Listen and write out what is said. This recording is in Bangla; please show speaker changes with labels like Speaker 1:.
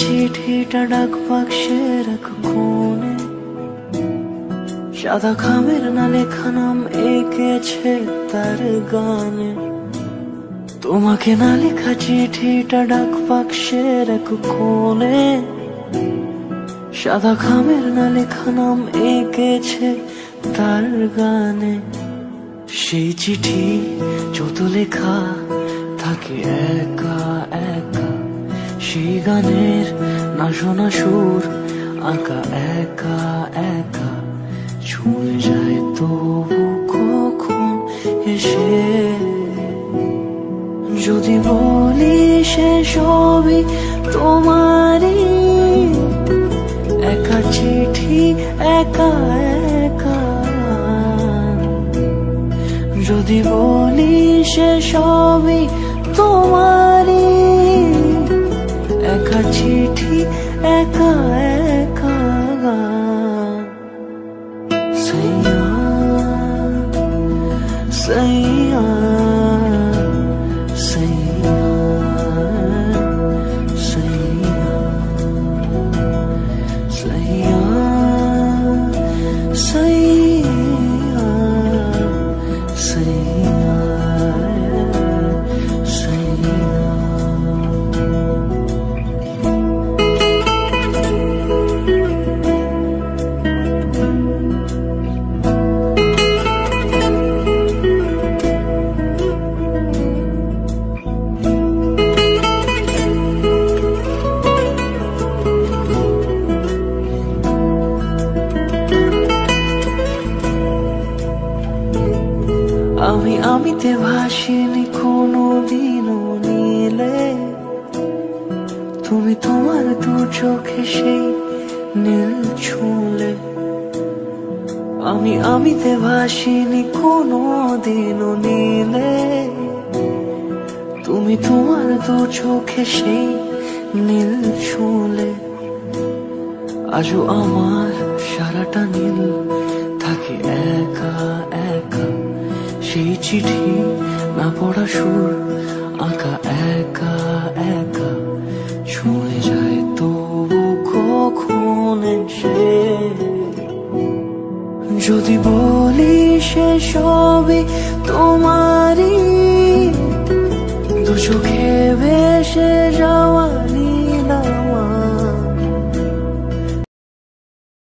Speaker 1: চিঠিটা ডাক বাক্সের এক কোণে, সাদা খামের না লেখা নাম এঁকেছে তার গানে। তোমাকে না লেখা চিঠিটা ডাক বাক্সের এক কোণে, সাদা খামের না লেখা নাম এঁকেছে তার গানে। সেই চিঠি যত লেখা থাকে একা একা, সেই গানের না শোনা সুর আঁকা একা একা, ছুঁয়ে যায় তবু কখন এসে। যদি বলি সে সবই তোমারই, একা চিঠি একা একা। যদি বলি সে সবই তোমারই, একা চিঠি একা একা। সैया सैया सैया सैया सैया सैया सैया सैया। আমি আমিতে ভাসিনি কোনো দিনও নীলে, তুমি তোমার দু চোখে সেই নীল ছুঁলে। আমি আমিতে ভাসিনি কোনো দিনও নীলে, তুমি তোমার দু চোখে সেই নীল ছুঁলে। আজও আমার সারাটা নীল থাকে একা একা, সেই চিঠি না পড়া সুর আঁকা একা একা, ছুঁয়ে যায় তবু কখন এসে। যদি বলি সে সবই তোমারই, দু চোখে ভেসে